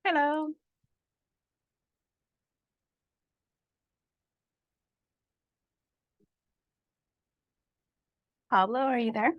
Hello. Pablo, are you there?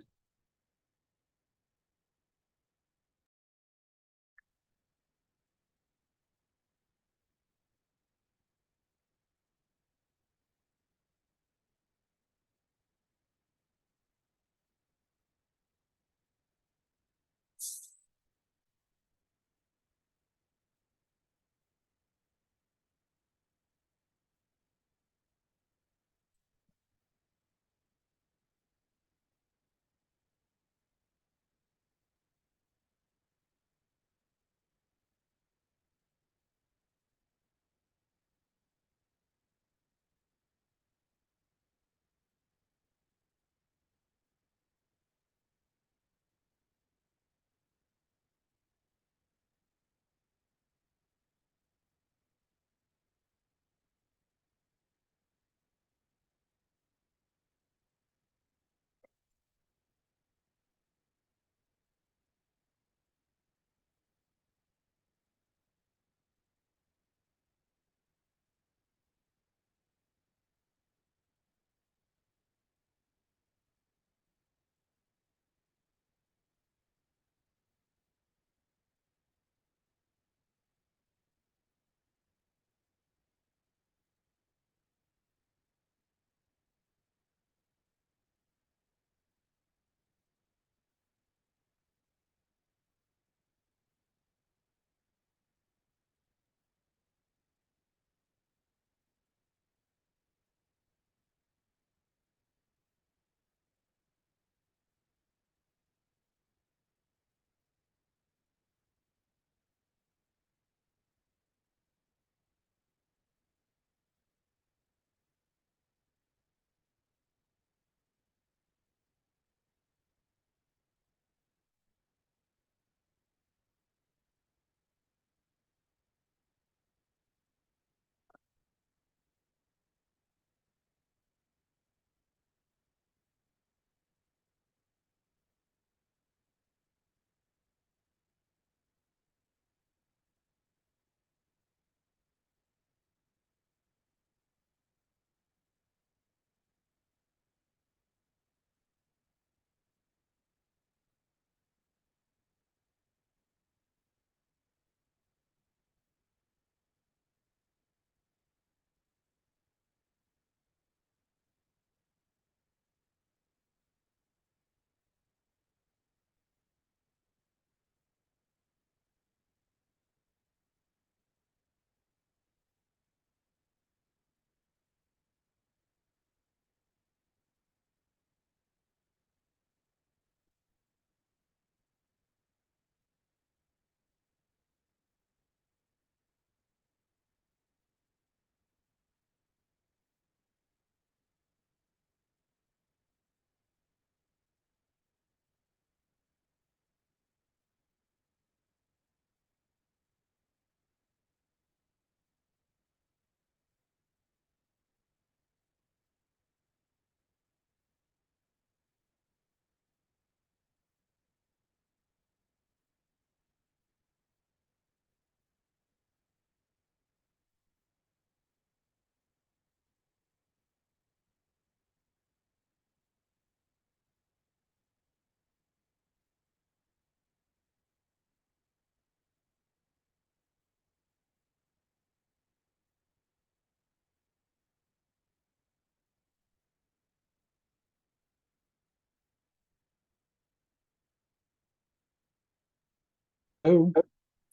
Hello.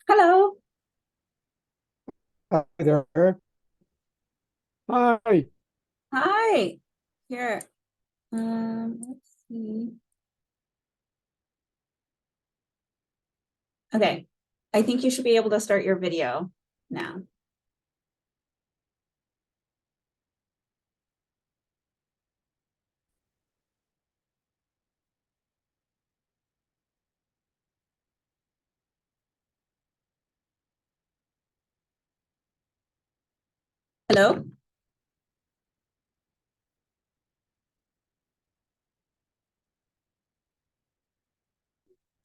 Hello. Hi there. Hi. Hi. Here. Let's see. Okay. I think you should be able to start your video now. Hello?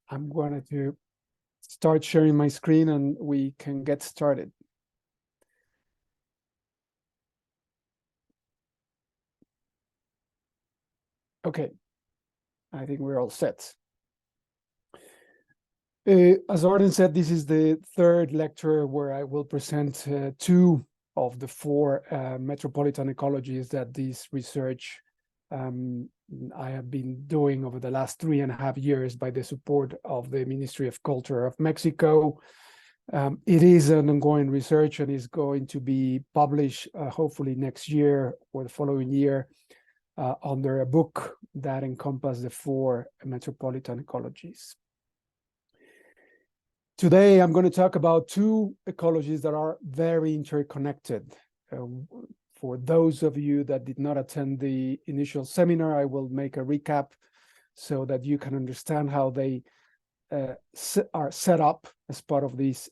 I'm going to start sharing my screen and we can get started. Okay, I think we're all set. As Arden said, this is the third lecture where I will present two of the four metropolitan ecologies that this research I have been doing over the last 3.5 years by the support of the Ministry of Culture of Mexico. It is an ongoing research and is going to be published hopefully next year or the following year under a book that encompasses the four metropolitan ecologies. Today, I'm going to talk about two ecologies that are very interconnected. For those of you that did not attend the initial seminar, I will make a recap so that you can understand how they are set up as part of this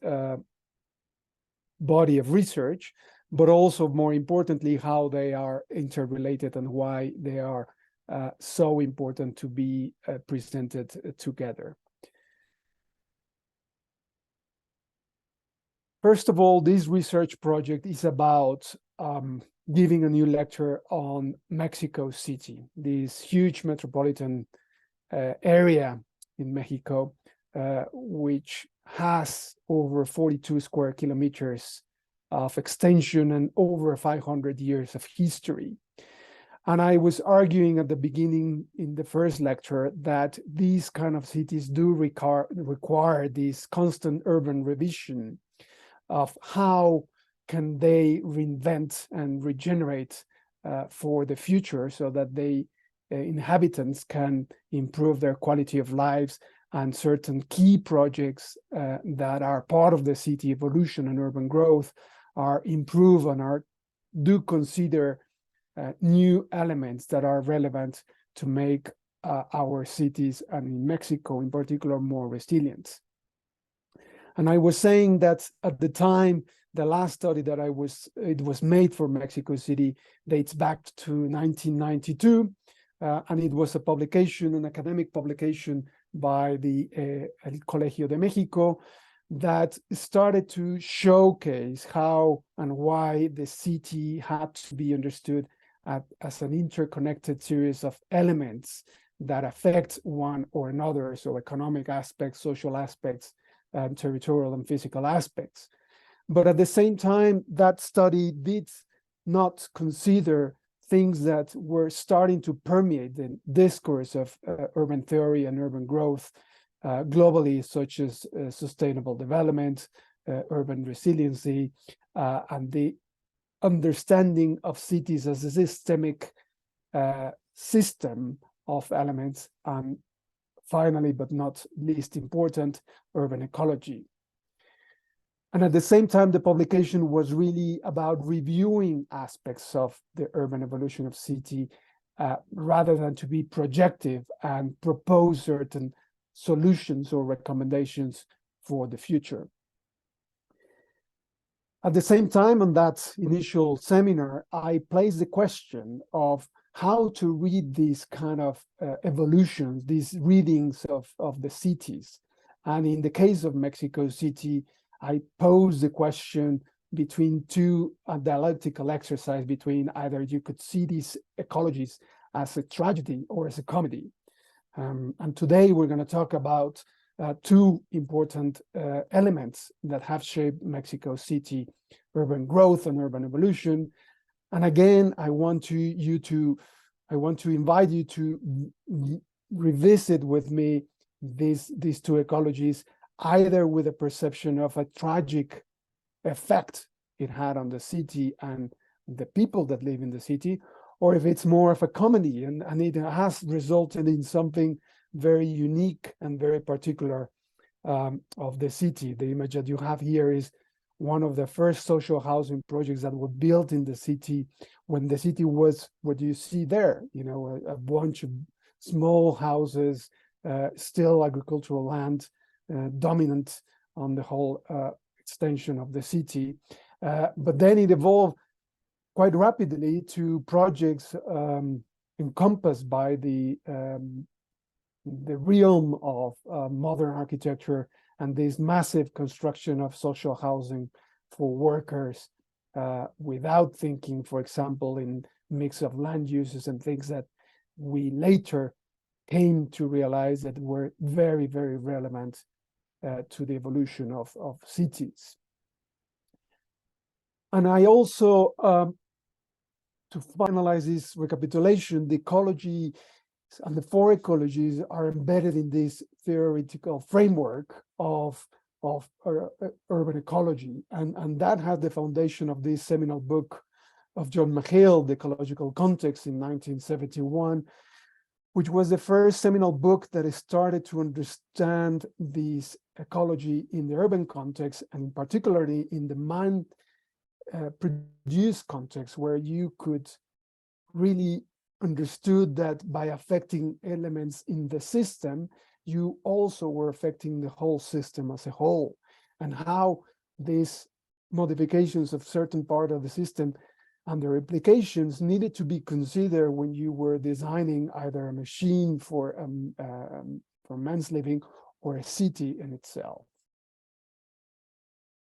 body of research, but also more importantly, how they are interrelated and why they are so important to be presented together. First of all, this research project is about giving a new lecture on Mexico City, this huge metropolitan area in Mexico, which has over 42 square kilometers of extension and over 500 years of history. And I was arguing at the beginning in the first lecture that these kind of cities do require this constant urban revision of how can they reinvent and regenerate for the future so that the inhabitants can improve their quality of lives, and certain key projects that are part of the city evolution and urban growth are improved and do consider new elements that are relevant to make our cities, and in Mexico in particular, more resilient. And I was saying that at the time, the last study that it was made for Mexico City dates back to 1992, and it was a publication, an academic publication by the El Colegio de Mexico that started to showcase how and why the city had to be understood as an interconnected series of elements that affect one or another, so economic aspects, social aspects, territorial and physical aspects. But at the same time, that study did not consider things that were starting to permeate the discourse of urban theory and urban growth globally, such as sustainable development, urban resiliency, and the understanding of cities as a systemic system of elements, and finally, but not least important, urban ecology. And at the same time, the publication was really about reviewing aspects of the urban evolution of city rather than to be projective and propose certain solutions or recommendations for the future. At the same time, on that initial seminar, I placed the question of how to read these kind of evolutions, these readings of the cities. And in the case of Mexico City, I posed the question between two dialectical exercise between either you could see these ecologies as a tragedy or as a comedy. And today we're going to talk about two important elements that have shaped Mexico City urban growth and urban evolution. And again, I want to invite you to revisit with me these two ecologies either with a perception of a tragic effect it had on the city and the people that live in the city, or if it's more of a comedy and it has resulted in something very unique and very particular of the city. The image that you have here is one of the first social housing projects that were built in the city when the city was what you see there, you know, a bunch of small houses, still agricultural land, dominant on the whole extension of the city. But then it evolved quite rapidly to projects encompassed by the realm of modern architecture and this massive construction of social housing for workers without thinking, for example, in mix of land uses and things that we later came to realize that were very, very relevant to the evolution of cities. And I also, to finalize this recapitulation, the ecology and the four ecologies are embedded in this theoretical framework of urban ecology. And that had the foundation of this seminal book of John McHale, The Ecological Context, in 1971, which was the first seminal book that started to understand this ecology in the urban context, and particularly in the man-produced context, where you could really understood that by affecting elements in the system, you also were affecting the whole system as a whole, and how these modifications of certain part of the system and their implications needed to be considered when you were designing either a machine for man's living or a city in itself.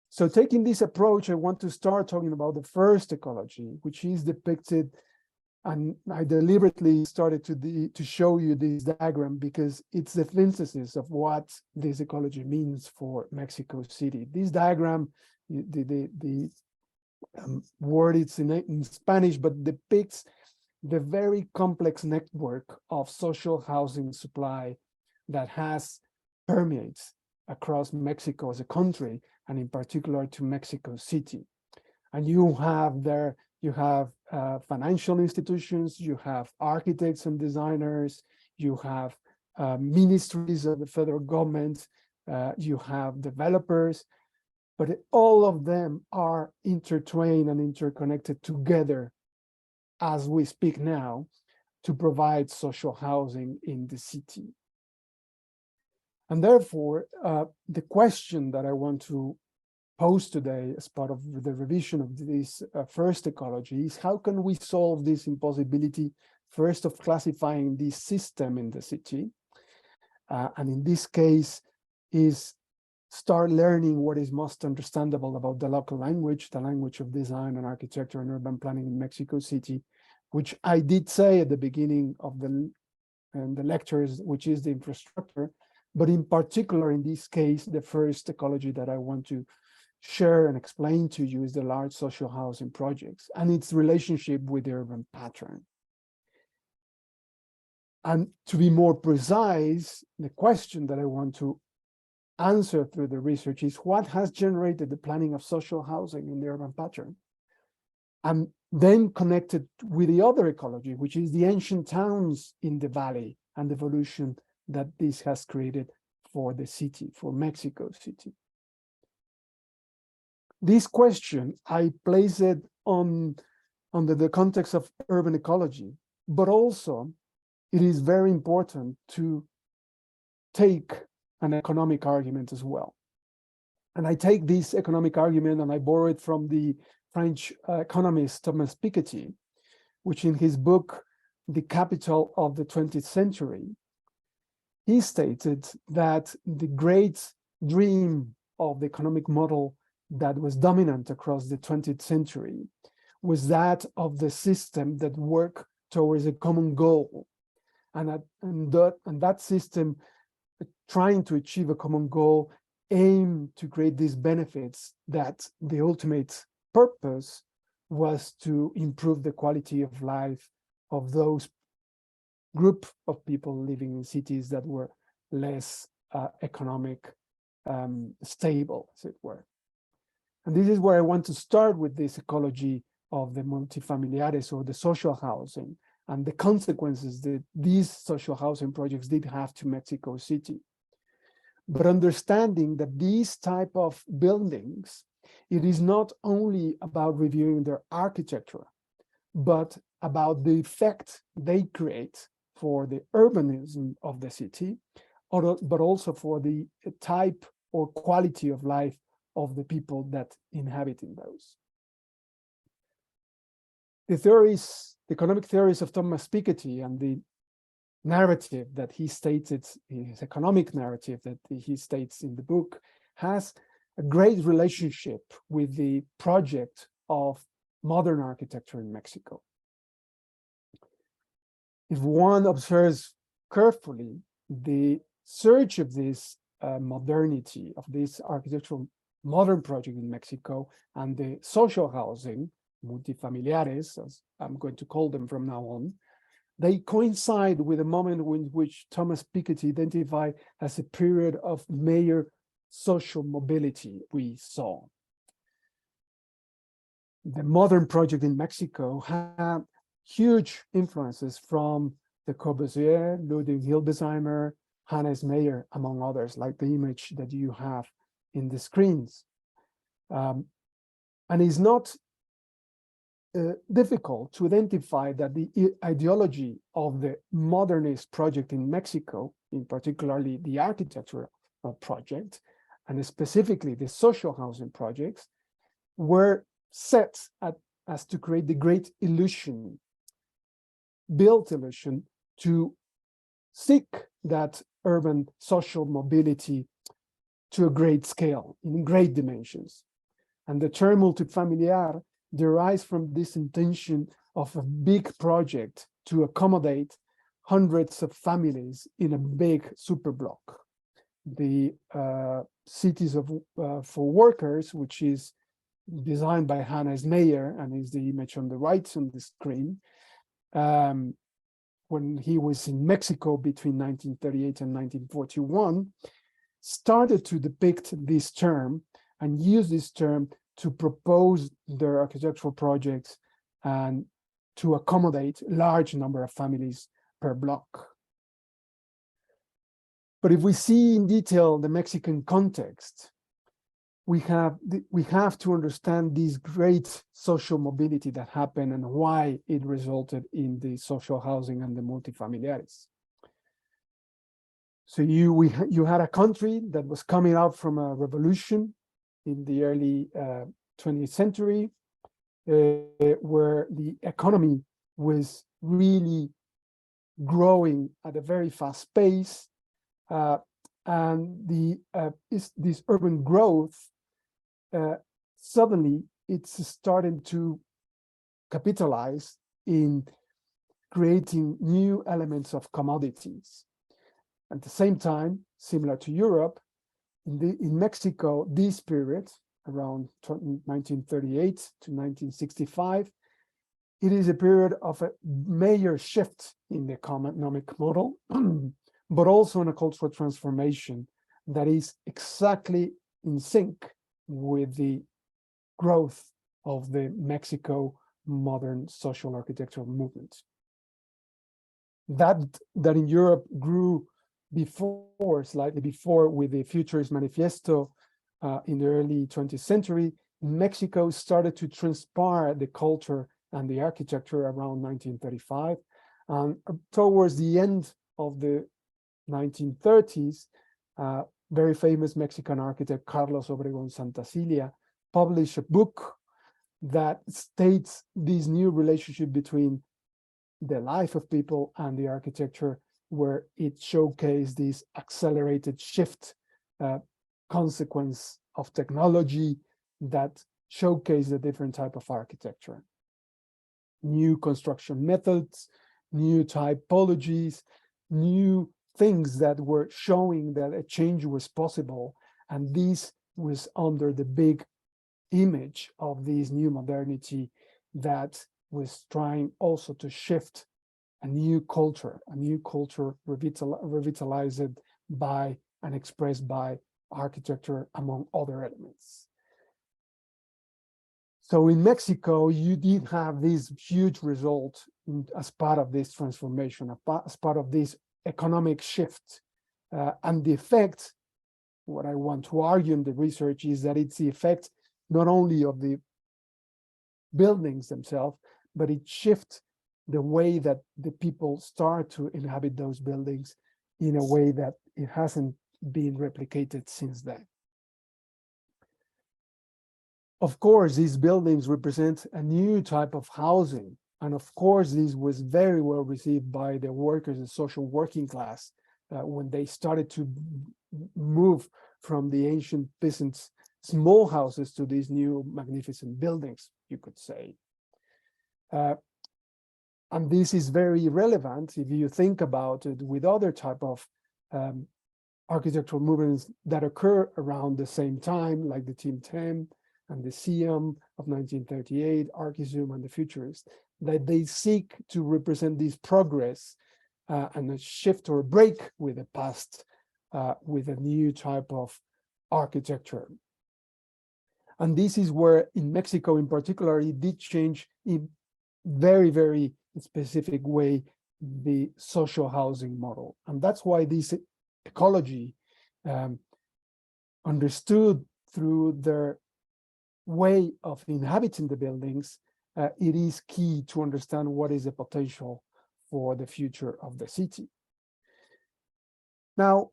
So taking this approach, I want to start talking about the first ecology, which is depicted, and I deliberately started to show you this diagram because it's the synthesis of what this ecology means for Mexico City. This diagram, the word it's in Spanish, but depicts the very complex network of social housing supply that permeates across Mexico as a country, and in particular to Mexico City. And you have financial institutions, you have architects and designers, you have ministries of the federal government, you have developers, but all of them are intertwined and interconnected together as we speak now to provide social housing in the city. And therefore, the question that I want to pose today as part of the revision of this first ecology is, how can we solve this impossibility, first, of classifying this system in the city, and in this case is start learning what is most understandable about the local language, the language of design and architecture and urban planning in Mexico City, which I did say at the beginning of the lectures, which is the infrastructure, but in particular in this case, the first ecology that I want to share and explain to you is the large social housing projects and its relationship with the urban pattern. And to be more precise, the question that I want to answer through the research is, what has generated the planning of social housing in the urban pattern? And then connected with the other ecology, which is the ancient towns in the valley and the evolution that this has created for the city, for Mexico City. This question, I place it under the context of urban ecology, but also it is very important to take an economic argument as well. And I take this economic argument and I borrow it from the French economist Thomas Piketty, which in his book, The Capital of the 20th Century, he stated that the great dream of the economic model that was dominant across the 20th century was that of the system that worked towards a common goal. And that system, trying to achieve a common goal, aimed to create these benefits that the ultimate purpose was to improve the quality of life of those group of people living in cities that were less economic stable, as it were. And this is where I want to start with this ecology of the multifamiliares, or the social housing, and the consequences that these social housing projects did have to Mexico City. But understanding that these type of buildings, it is not only about reviewing their architecture, but about the effect they create for the urbanism of the city, but also for the type or quality of life of the people that inhabit in those. The theories, the economic theories of Thomas Piketty, and the narrative that he stated, his economic narrative that he states in the book, has a great relationship with the project of modern architecture in Mexico. If one observes carefully the search of this modernity, of this architectural modern project in Mexico, and the social housing, multifamiliares, as I'm going to call them from now on, they coincide with a moment in which Thomas Piketty identified as a period of major social mobility we saw. The modern project in Mexico had huge influences from Le Corbusier, Ludwig Hildesheimer, Hannes Meyer, among others, like the image that you have in the screens. And it's not difficult to identify that the ideology of the modernist project in Mexico, in particularly the architecture project, and specifically the social housing projects, were set as to create the great illusion, built illusion, to seek that urban social mobility to a great scale, in great dimensions. And the term multifamiliar derives from this intention of a big project to accommodate hundreds of families in a big superblock. The cities for workers, which is designed by Hannes Meyer, and is the image on the right on the screen, when he was in Mexico between 1938 and 1941, started to depict this term and use this term to propose their architectural projects and to accommodate a large number of families per block. But if we see in detail the Mexican context, we have to understand this great social mobility that happened and why it resulted in the social housing and the multifamiliares. So you had a country that was coming out from a revolution in the early 20th century, where the economy was really growing at a very fast pace, and this urban growth, suddenly it's starting to capitalize in creating new elements of commodities. At the same time, similar to Europe, in Mexico, this period, around 1938 to 1965, it is a period of a major shift in the economic model, but also in a cultural transformation that is exactly in sync with the growth of the Mexico modern social architectural movement. That in Europe grew slightly before, with the Futurist Manifesto in the early 20th century, Mexico started to transpire the culture and the architecture around 1935. Towards the end of the 1930s, very famous Mexican architect Carlos Obregón Santacilia published a book that states this new relationship between the life of people and the architecture, where it showcased this accelerated shift, consequence of technology that showcased a different type of architecture. New construction methods, new typologies, new things that were showing that a change was possible. And this was under the big image of this new modernity that was trying also to shift a new culture revitalized by and expressed by architecture, among other elements. So in Mexico, you did have this huge result as part of this transformation, as part of this economic shift. And the effect, what I want to argue in the research is that it's the effect not only of the buildings themselves, but it shifts the way that the people start to inhabit those buildings in a way that it hasn't been replicated since then. Of course, these buildings represent a new type of housing. And of course, this was very well received by the workers and social working class when they started to move from the ancient peasants' small houses to these new magnificent buildings, you could say. And this is very relevant if you think about it with other type of architectural movements that occur around the same time, like the Team 10 and the Siam of 1938, Archism and the Futurists, that they seek to represent this progress and a shift or a break with the past, with a new type of architecture. And this is where, in Mexico in particular, it did change in very, very specific way the social housing model. And that's why this ecology, understood through their way of inhabiting the buildings, it is key to understand what is the potential for the future of the city. Now,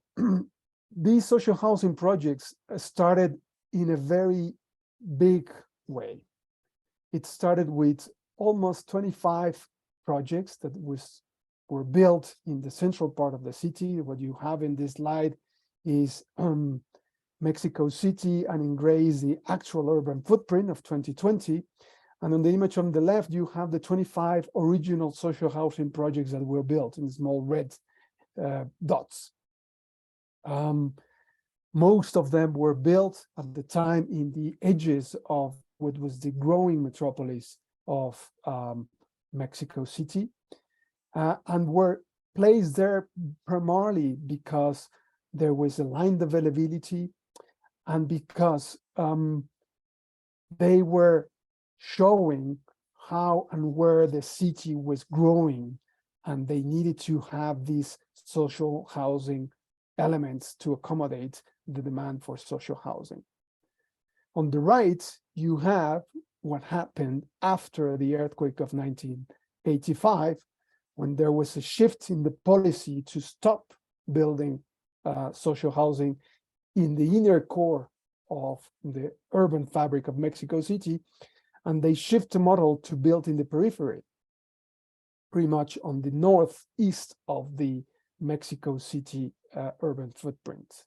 these social housing projects started in a very big way. It started with almost 25 projects that were built in the central part of the city. What you have in this slide is Mexico City, and in gray is the actual urban footprint of 2020. And on the image on the left, you have the 25 original social housing projects that were built in small red dots. Most of them were built at the time in the edges of what was the growing metropolis of Mexico City, and were placed there primarily because there was a land availability and because they were showing how and where the city was growing, and they needed to have these social housing elements to accommodate the demand for social housing. On the right, you have what happened after the earthquake of 1985, when there was a shift in the policy to stop building social housing in the inner core of the urban fabric of Mexico City, and they shift the model to build in the periphery, pretty much on the northeast of the Mexico City urban footprint.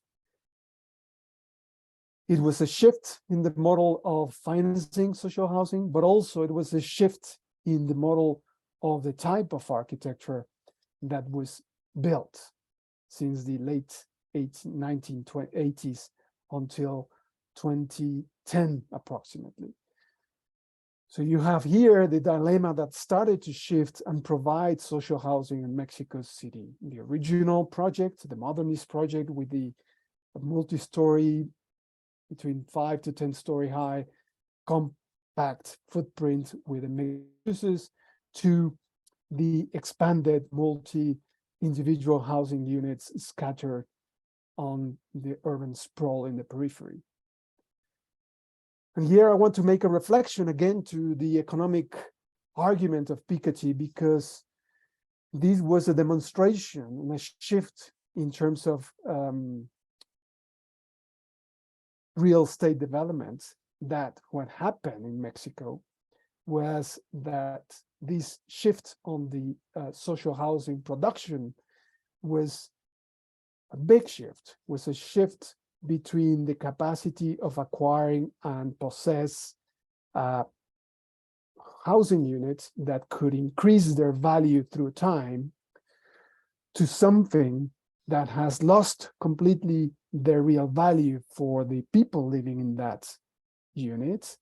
It was a shift in the model of financing social housing, but also it was a shift in the model of the type of architecture that was built since the late 1980s until 2010 approximately. So you have here the dilemma that started to shift and provide social housing in Mexico City. The original project, the Modernist project with the multi-story, between 5 to 10 story high, compact footprint with the uses, to the expanded multi-individual housing units scattered on the urban sprawl in the periphery. And here I want to make a reflection again to the economic argument of Piketty, because this was a demonstration and a shift in terms of real estate development, that what happened in Mexico was that this shift on the social housing production was a big shift, was a shift between the capacity of acquiring and possess housing units that could increase their value through time, to something that has lost completely their real value for the people living in that unit.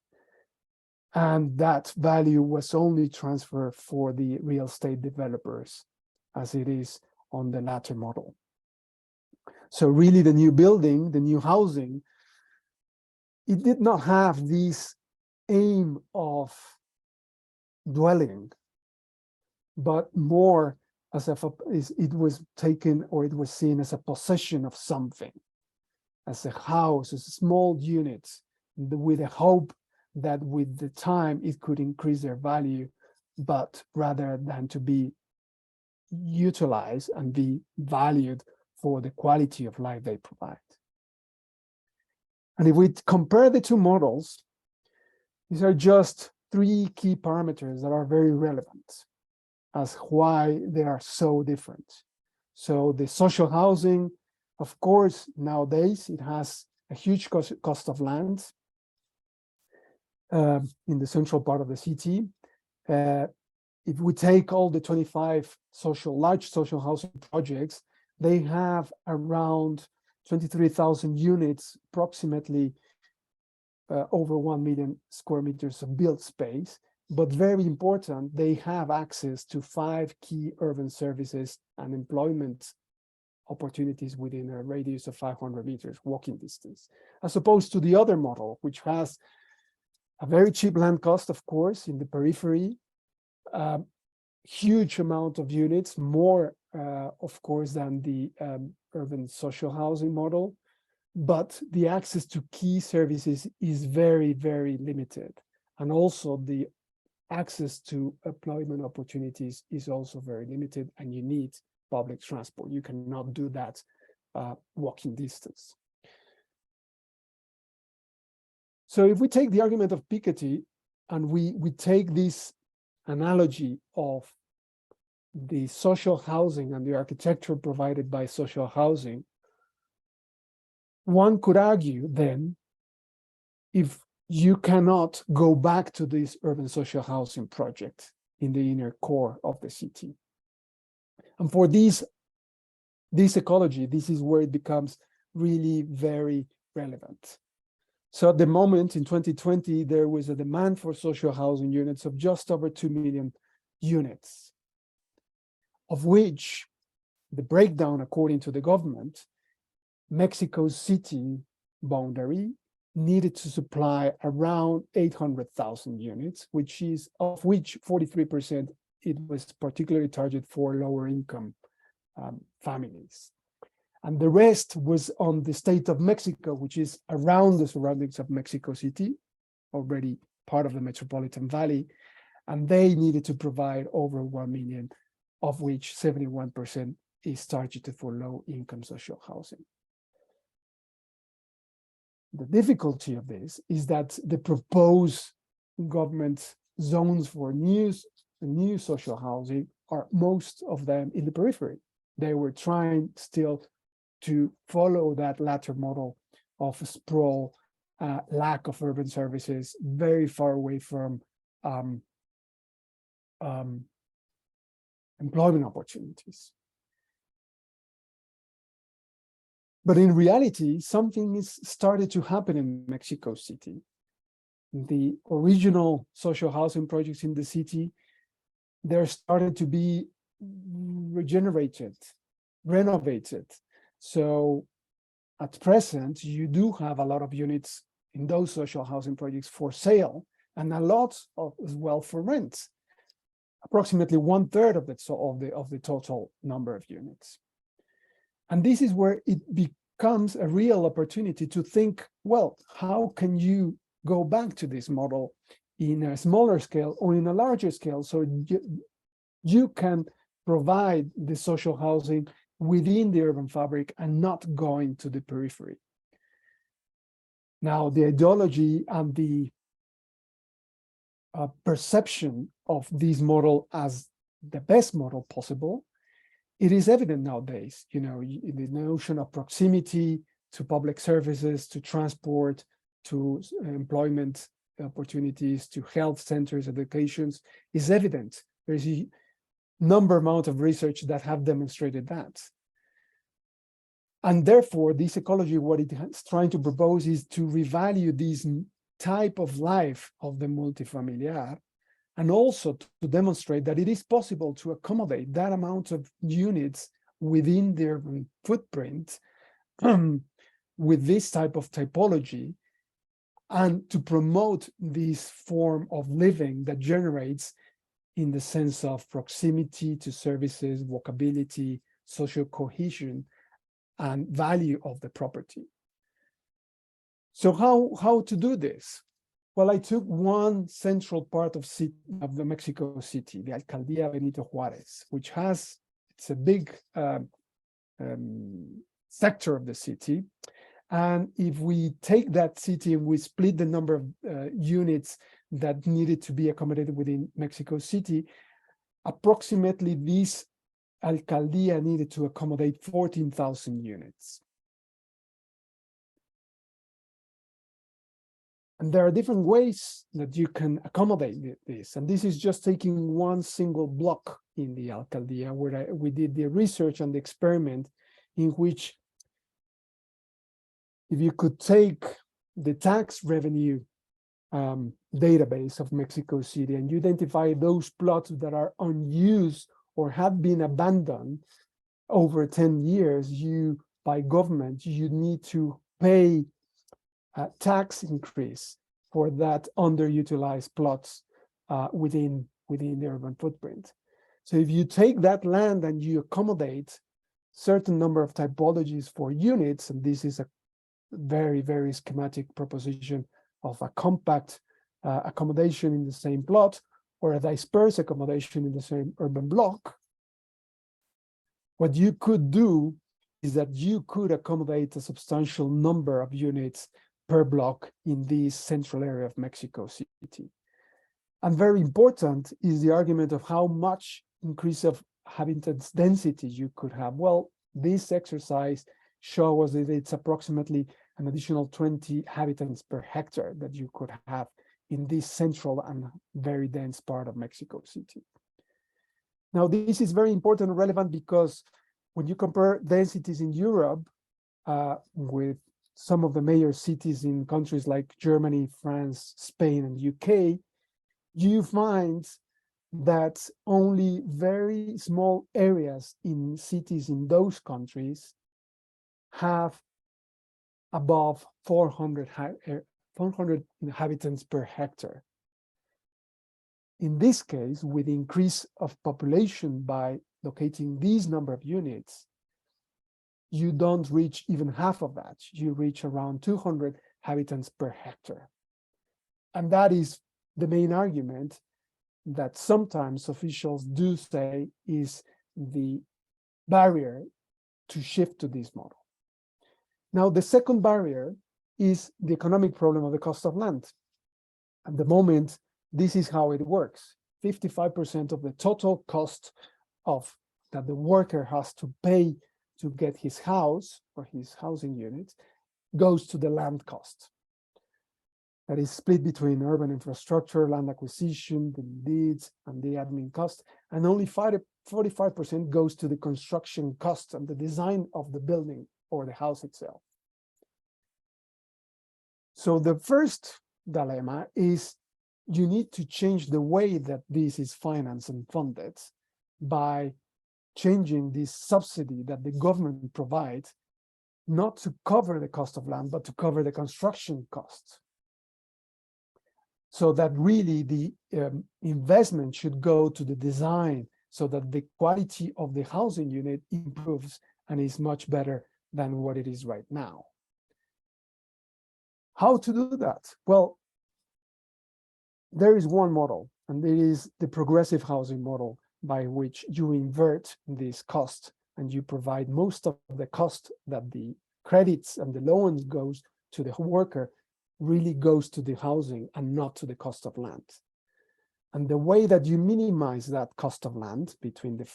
And that value was only transferred for the real estate developers, as it is on the latter model. So really the new building, the new housing, it did not have this aim of dwelling, but more as if it was taken, or it was seen as a possession of something, as a house, as a small unit, with a hope that with the time it could increase their value, but rather than to be utilized and be valued for the quality of life they provide. And if we compare the two models, these are just three key parameters that are very relevant as why they are so different. So the social housing, of course, nowadays it has a huge cost of land in the central part of the city. If we take all the 25 large social housing projects, they have around 23,000 units, approximately over 1 million square meters of built space. But very important, they have access to 5 key urban services and employment opportunities within a radius of 500 meters walking distance, as opposed to the other model, which has a very cheap land cost, of course, in the periphery, huge amount of units, more, of course, than the urban social housing model, but the access to key services is very, very limited. And also the access to employment opportunities is also very limited, and you need public transport. You cannot do that walking distance. So if we take the argument of Piketty and we take this analogy of the social housing and the architecture provided by social housing, one could argue then, if you cannot go back to this urban social housing project in the inner core of the city. And for this ecology, this is where it becomes really very relevant. So at the moment in 2020, there was a demand for social housing units of just over 2 million units, of which the breakdown, according to the government, Mexico City boundary needed to supply around 800,000 units, of which 43% it was particularly targeted for lower income families. And the rest was on the state of Mexico, which is around the surroundings of Mexico City, already part of the Metropolitan Valley, and they needed to provide over 1 million, of which 71% is targeted for low income social housing. The difficulty of this is that the proposed government zones for new social housing are most of them in the periphery. They were trying still to follow that latter model of sprawl, lack of urban services, very far away from employment opportunities. But in reality, something is started to happen in Mexico City. The original social housing projects in the city, they're started to be regenerated, renovated. So at present, you do have a lot of units in those social housing projects for sale, and a lot as well for rent. Approximately 1/3 of the total number of units. And this is where it becomes a real opportunity to think, well, how can you go back to this model in a smaller scale or in a larger scale, so you can provide the social housing within the urban fabric and not going to the periphery. Now, the ideology and the perception of this model as the best model possible, it is evident nowadays, the notion of proximity to public services, to transport, to employment opportunities, to health centers, educations, is evident. There's a amount of research that have demonstrated that. And therefore, this ecology, what it is trying to propose is to revalue this type of life of the multifamiliar, and also to demonstrate that it is possible to accommodate that amount of units within the urban footprint with this type of typology and to promote this form of living that generates in the sense of proximity to services, walkability, social cohesion, and value of the property. So how to do this? Well, I took one central part of the Mexico City, the Alcaldía Benito Juárez, which it's a big sector of the city. And if we take that city and we split the number of units that needed to be accommodated within Mexico City, approximately this Alcaldía needed to accommodate 14,000 units. And there are different ways that you can accommodate this. And this is just taking one single block in the Alcaldía where we did the research and the experiment in which if you could take the tax revenue database of Mexico City and you identify those plots that are unused or have been abandoned over 10 years, by government, you need to pay a tax increase for that underutilized plots within the urban footprint. So if you take that land and you accommodate certain number of typologies for units, and this is a very, very schematic proposition of a compact accommodation in the same plot or a dispersed accommodation in the same urban block, what you could do is that you could accommodate a substantial number of units per block in this central area of Mexico City. And very important is the argument of how much increase of habitat density you could have. Well, this exercise shows us that it's approximately an additional 20 inhabitants per hectare that you could have in this central and very dense part of Mexico City. Now, this is very important and relevant because when you compare densities in Europe with some of the major cities in countries like Germany, France, Spain, and UK, you find that only very small areas in cities in those countries have above 400 inhabitants per hectare. In this case, with the increase of population by locating these number of units, you don't reach even half of that. You reach around 200 inhabitants per hectare. And that is the main argument that sometimes officials do say is the barrier to shift to this model. Now, the second barrier is the economic problem of the cost of land. At the moment, this is how it works. 55% of the total cost that the worker has to pay to get his house or his housing unit goes to the land cost. That is split between urban infrastructure, land acquisition, the deeds, and the admin cost, and only 45% goes to the construction cost and the design of the building or the house itself. So the first dilemma is you need to change the way that this is financed and funded by changing this subsidy that the government provides, not to cover the cost of land, but to cover the construction costs. So that really the investment should go to the design so that the quality of the housing unit improves and is much better than what it is right now. How to do that? Well, there is one model, and it is the progressive housing model, by which you invert this cost and you provide most of the cost that the credits and the loans goes to the worker really goes to the housing and not to the cost of land. And the way that you minimize that cost of land between the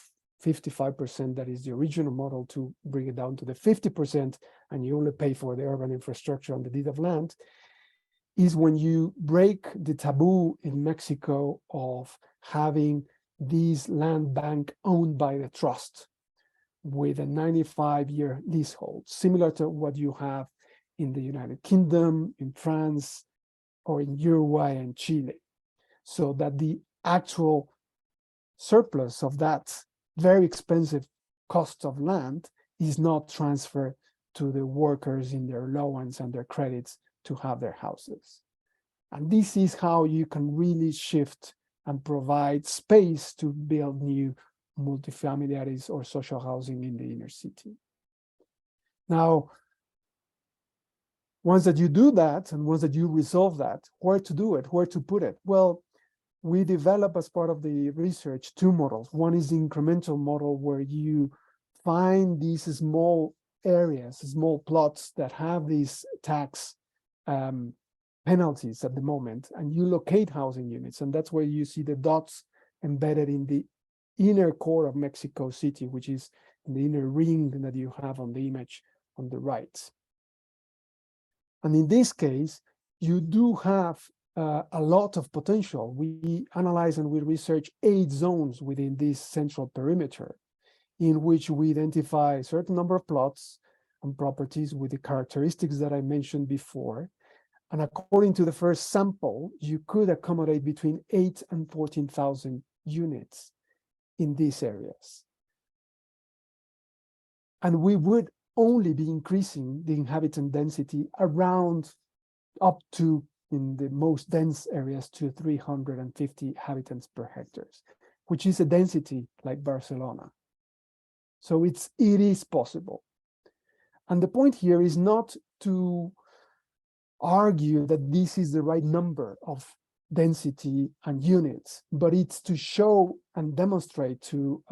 55% that is the original model to bring it down to the 50% and you only pay for the urban infrastructure on the deed of land is when you break the taboo in Mexico of having this land bank owned by the trust with a 95-year leasehold, similar to what you have in the United Kingdom, in France, or in Uruguay and Chile, so that the actual surplus of that very expensive cost of land is not transferred to the workers in their loans and their credits to have their houses. And this is how you can really shift and provide space to build new multifamiliaries or social housing in the inner city. Now, once that you do that, and once that you resolve that, where to do it, where to put it? Well, we develop as part of the research two models. One is the incremental model where you find these small areas, small plots that have these tax penalties at the moment, and you locate housing units. And that's where you see the dots embedded in the inner core of Mexico City, which is in the inner ring that you have on the image on the right. And in this case, you do have a lot of potential. We analyze and we research 8 zones within this central perimeter, in which we identify a certain number of plots and properties with the characteristics that I mentioned before. And according to the first sample, you could accommodate between 8,000 and 14,000 units in these areas. And we would only be increasing the inhabitant density around up to, in the most dense areas, to 350 inhabitants per hectare, which is a density like Barcelona. So it is possible. And the point here is not to argue that this is the right number of density and units, but it's to show and demonstrate to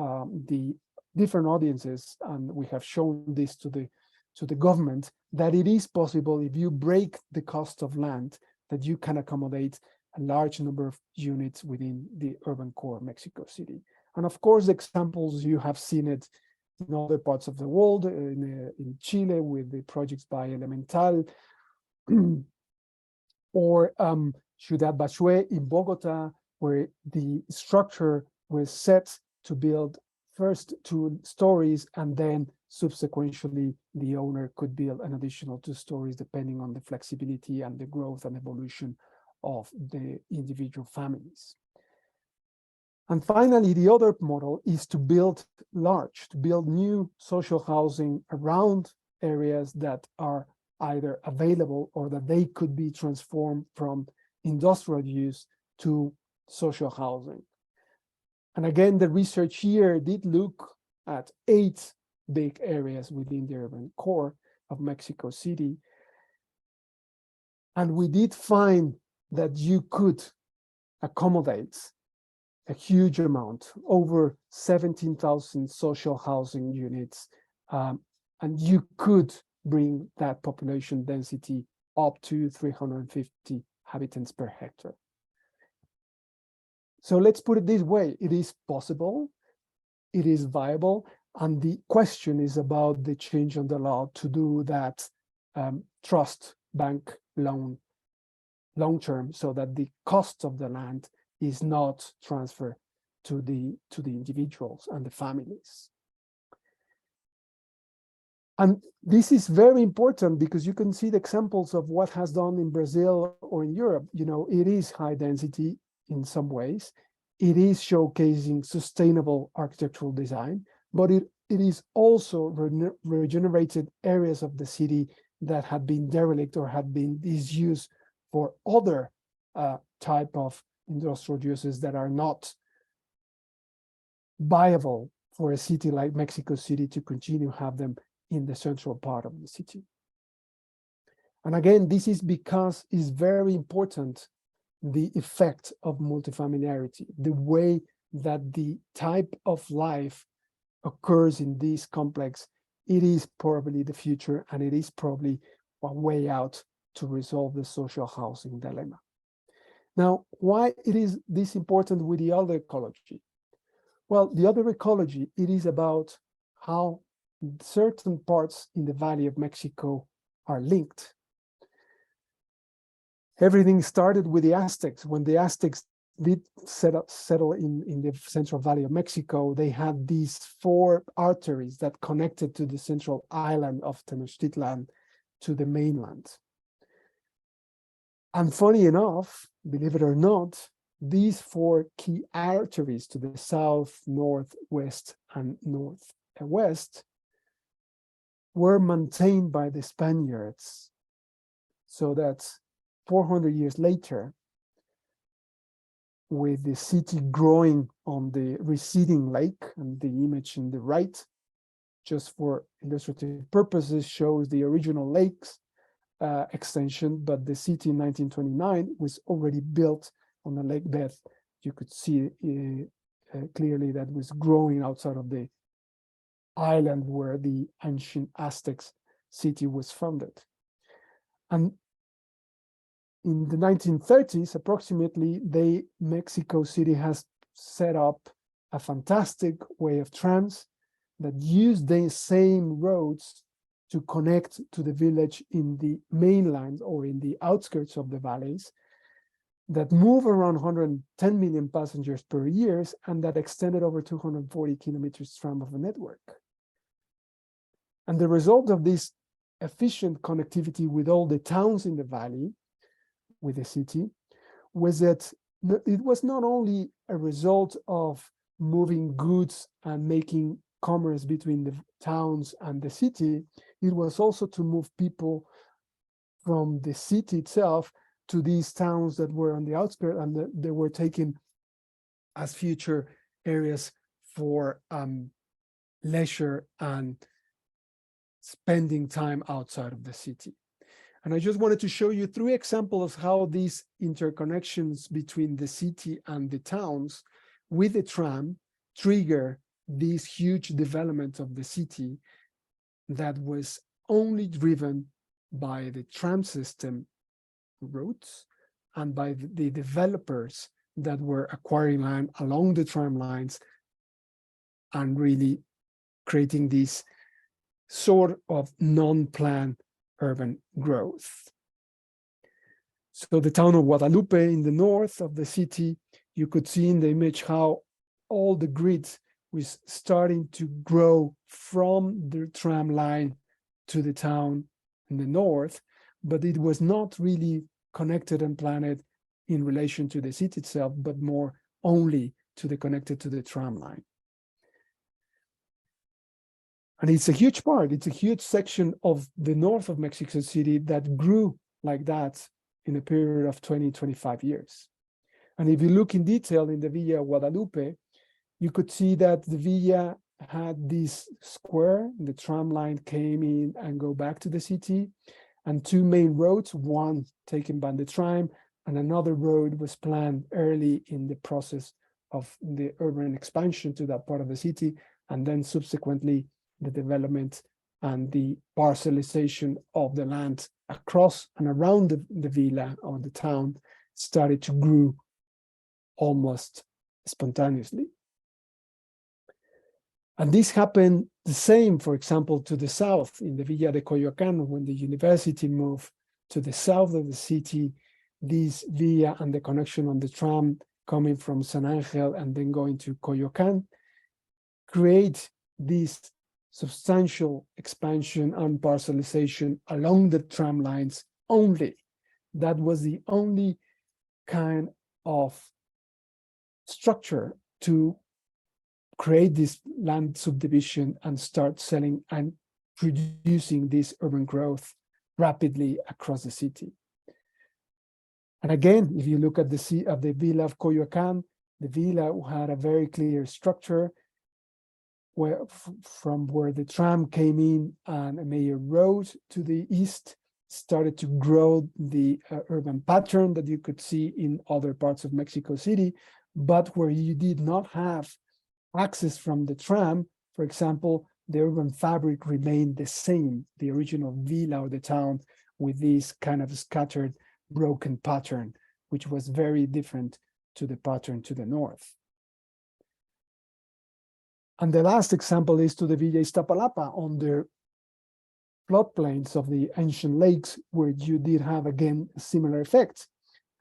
the different audiences, and we have shown this to the government, that it is possible, if you break the cost of land, that you can accommodate a large number of units within the urban core of Mexico City. And of course, the examples, you have seen it in other parts of the world, in Chile with the projects by Elemental, or Ciudad Bachué in Bogota, where the structure was set to build first 2 stories, and then subsequently the owner could build an additional 2 stories depending on the flexibility and the growth and evolution of the individual families. And finally, the other model is to build large, to build new social housing around areas that are either available or that they could be transformed from industrial use to social housing. And again, the research here did look at 8 big areas within the urban core of Mexico City. And we did find that you could accommodate a huge amount, over 17,000 social housing units, and you could bring that population density up to 350 inhabitants per hectare. So let's put it this way: it is possible, it is viable, and the question is about the change on the law to do that trust bank loan long-term, so that the cost of the land is not transferred to the individuals and the families. And this is very important because you can see the examples of what has done in Brazil or in Europe. You know, it is high density in some ways. It is showcasing sustainable architectural design, but it is also regenerated areas of the city that had been derelict or had been disused for other type of industrial uses that are not viable for a city like Mexico City to continue to have them in the central part of the city. And again, this is because it's very important, the effect of multifamiliarity, the way that the type of life occurs in this complex. It is probably the future, and it is probably a way out to resolve the social housing dilemma. Now, why it is this important with the other ecology? Well, the other ecology, it is about how certain parts in the Valley of Mexico are linked. Everything started with the Aztecs. When the Aztecs did settle in the Central Valley of Mexico, they had these 4 arteries that connected to the central island of Tenochtitlan to the mainland. And funny enough, believe it or not, these 4 key arteries to the south, north, west, and northwest were maintained by the Spaniards. So that's 400 years later, with the city growing on the receding lake, and the image in the right, just for illustrative purposes, shows the original lakes extension, but the city in 1929 was already built on a lake bed. You could see clearly that was growing outside of the island where the ancient Aztecs city was founded. And in the 1930s, approximately, Mexico City has set up a fantastic way of trams that use the same roads to connect to the village in the mainland or in the outskirts of the valleys, that move around 110 million passengers per year, and that extended over 240 kilometers tram of a network. And the result of this efficient connectivity with all the towns in the valley, with the city, was that it was not only a result of moving goods and making commerce between the towns and the city, it was also to move people from the city itself to these towns that were on the outskirts, and they were taken as future areas for leisure and spending time outside of the city. And I just wanted to show you 3 examples of how these interconnections between the city and the towns with the tram trigger this huge development of the city that was only driven by the tram system routes and by the developers that were acquiring land along the tram lines and really creating this sort of non-planned urban growth. So the town of Guadalupe in the north of the city, you could see in the image how all the grids was starting to grow from the tram line to the town in the north, but it was not really connected and planned in relation to the city itself, but more only to the connected to the tram line. And it's a huge part, it's a huge section of the north of Mexico City that grew like that in a period of 20, 25 years. And if you look in detail in the Villa Guadalupe, you could see that the Villa had this square, the tram line came in and go back to the city, and 2 main roads, one taken by the tram, and another road was planned early in the process of the urban expansion to that part of the city, and then subsequently the development and the parcelization of the land across and around the villa or the town started to grow almost spontaneously. And this happened the same, for example, to the south in the Villa de Coyoacán. When the university moved to the south of the city, this villa and the connection on the tram coming from San Angel and then going to Coyoacán create this substantial expansion and parcelization along the tram lines only. That was the only kind of structure to create this land subdivision and start selling and producing this urban growth rapidly across the city. And again, if you look at the Villa of Coyoacán, the villa had a very clear structure where from where the tram came in and a major road to the east started to grow the urban pattern that you could see in other parts of Mexico City, but where you did not have access from the tram, for example, the urban fabric remained the same, the original villa of the town with this kind of scattered, broken pattern, which was very different to the pattern to the north. And the last example is to the Villa Iztapalapa on the floodplains of the ancient lakes, where you did have, again, a similar effect.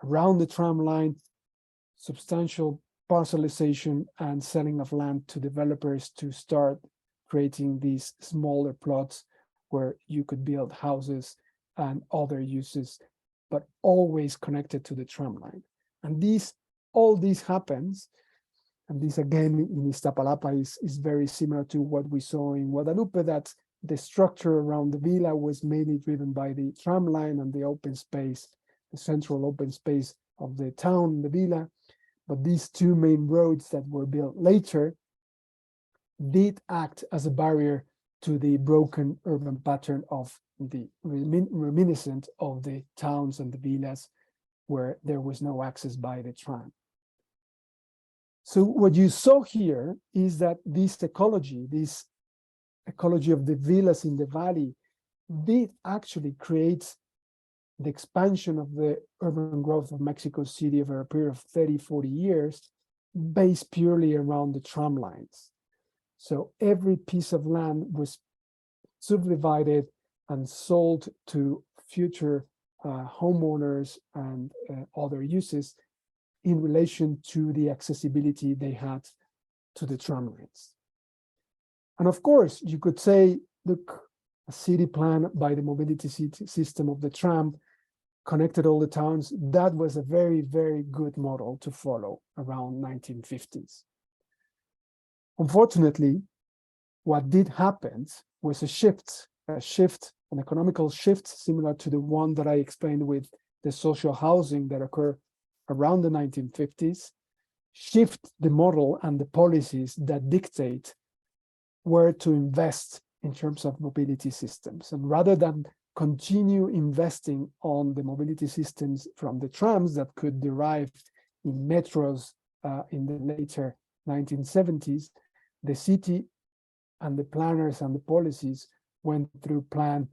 Around the tram line, substantial parcelization and selling of land to developers to start creating these smaller plots where you could build houses and other uses, but always connected to the tram line. And all this happens, and this again in Iztapalapa is very similar to what we saw in Guadalupe, that the structure around the villa was mainly driven by the tram line and the open space, the central open space of the town, the villa. But these two main roads that were built later did act as a barrier to the broken urban pattern of the reminiscent of the towns and the villas where there was no access by the tram. So what you saw here is that this ecology of the villas in the valley did actually create the expansion of the urban growth of Mexico City over a period of 30, 40 years based purely around the tram lines. So every piece of land was subdivided and sold to future homeowners and other uses in relation to the accessibility they had to the tram lines. And of course, you could say, look, a city plan by the mobility system of the tram connected all the towns. That was a very, very good model to follow around 1950s. Unfortunately, what did happen was a shift, an economical shift similar to the one that I explained with the social housing that occurred around the 1950s, shift the model and the policies that dictate where to invest in terms of mobility systems. And rather than continue investing on the mobility systems from the trams that could derive in metros in the later 1970s, the city and the planners and the policies went through plan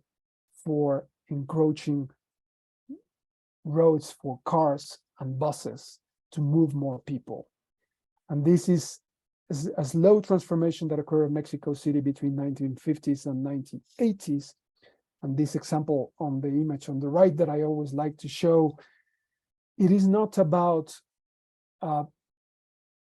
for encroaching roads for cars and buses to move more people. And this is a slow transformation that occurred in Mexico City between 1950s and 1980s. And this example on the image on the right that I always like to show, it is not about the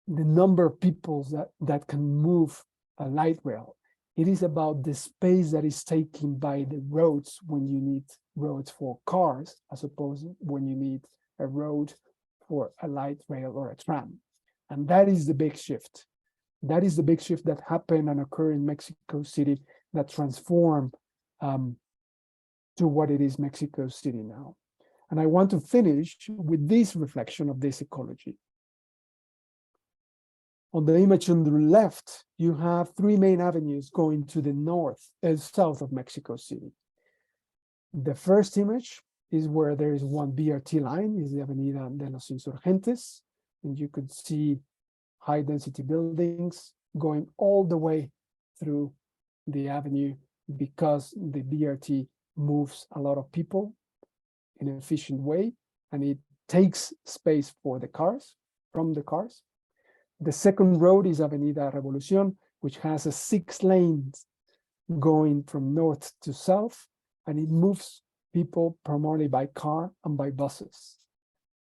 number of people that can move a light rail. It is about the space that is taken by the roads when you need roads for cars, as opposed to when you need a road for a light rail or a tram. And that is the big shift. That is the big shift that happened and occurred in Mexico City that transformed to what it is Mexico City now. And I want to finish with this reflection of this ecology. On the image on the left, you have three main avenues going to the north and south of Mexico City. The first image is where there is one BRT line, is the Avenida de los Insurgentes, and you could see high density buildings going all the way through the avenue because the BRT moves a lot of people in an efficient way, and it takes space for the cars, from the cars. The second road is Avenida Revolución, which has a 6 lanes going from north to south, and it moves people primarily by car and by buses.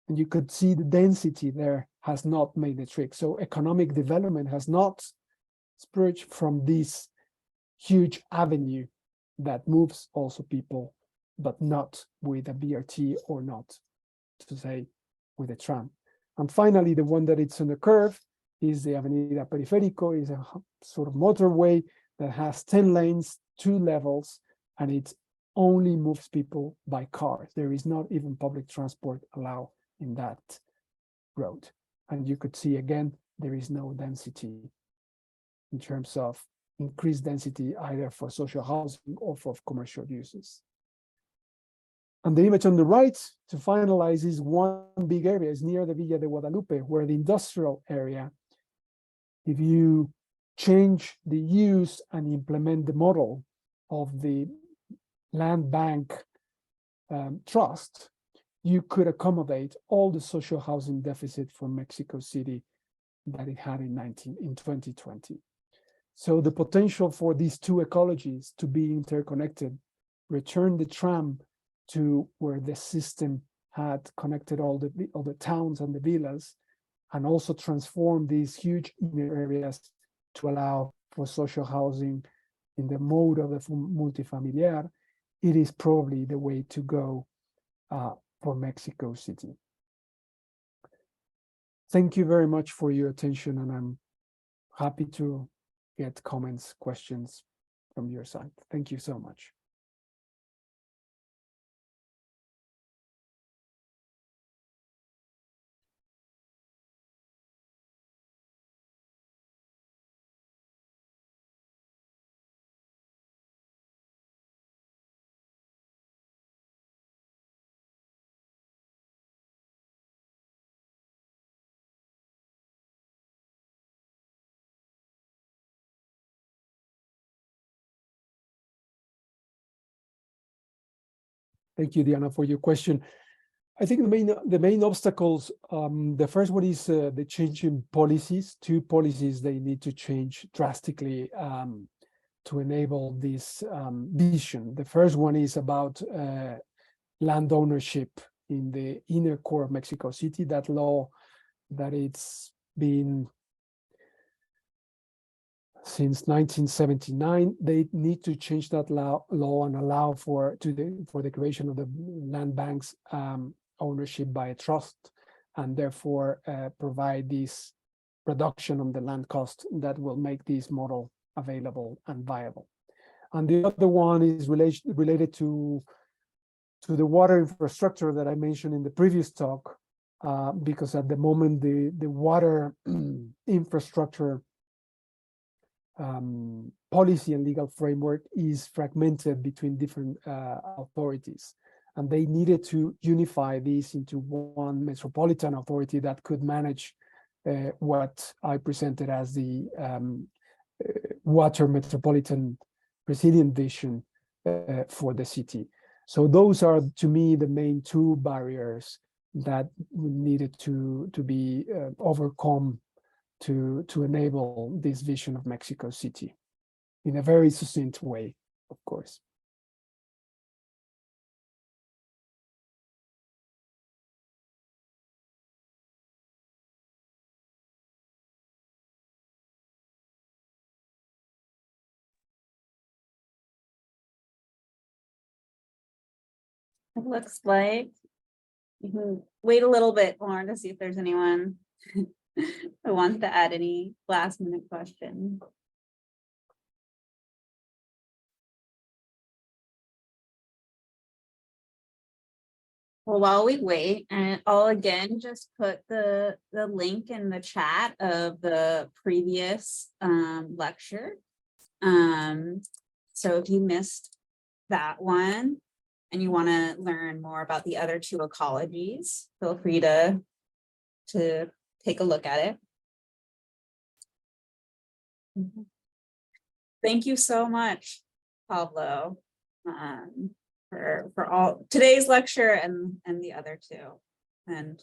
And you could see the density there has not made the trick. So economic development has not spurred from this huge avenue that moves also people, but not with a BRT or not, to say, with a tram. And finally, the one that it's on the curve is the Avenida Periférico, is a sort of motorway that has 10 lanes, 2 levels, and it only moves people by cars. There is not even public transport allowed in that road. And you could see again, there is no density in terms of increased density either for social housing or for commercial uses. And the image on the right, to finalize, is one big area, is near the Villa de Guadalupe, where the industrial area, if you change the use and implement the model of the land bank trust, you could accommodate all the social housing deficit for Mexico City that it had in 2020. So the potential for these two ecologies to be interconnected, return the tram to where the system had connected all the towns and the villas, and also transform these huge inner areas to allow for social housing in the mode of the multifamiliar, it is probably the way to go for Mexico City. Thank you very much for your attention, and I'm happy to get comments, questions from your side. Thank you so much. Thank you, Diana, for your question. I think the main obstacles, the first one is the change in policies. Two policies they need to change drastically to enable this vision. The first one is about land ownership in the inner core of Mexico City. That law that it's been since 1979, they need to change that law and allow for the creation of the land banks ownership by a trust, and therefore provide this reduction on the land cost that will make this model available and viable. And the other one is related to the water infrastructure that I mentioned in the previous talk, because at the moment the water infrastructure policy and legal framework is fragmented between different authorities, and they needed to unify this into one metropolitan authority that could manage what I presented as the water metropolitan resilient vision for the city. So those are, to me, the main two barriers that needed to be overcome to enable this vision of Mexico City in a very succinct way, of course. It looks like you can wait a little bit more to see if there's anyone who wants to add any last minute questions. Well, while we wait, and I'll again just put the link in the chat of the previous lecture. So if you missed that one and you want to learn more about the other two ecologies, feel free to take a look at it. Thank you so much, Pablo, for all today's lecture and the other two. And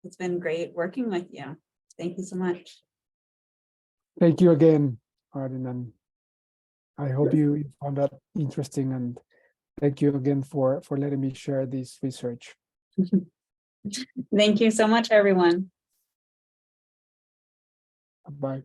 it's been great working with you. Thank you so much. Thank you again, Arden, and I hope you found that interesting, and thank you again for letting me share this research. Thank you so much, everyone. Bye.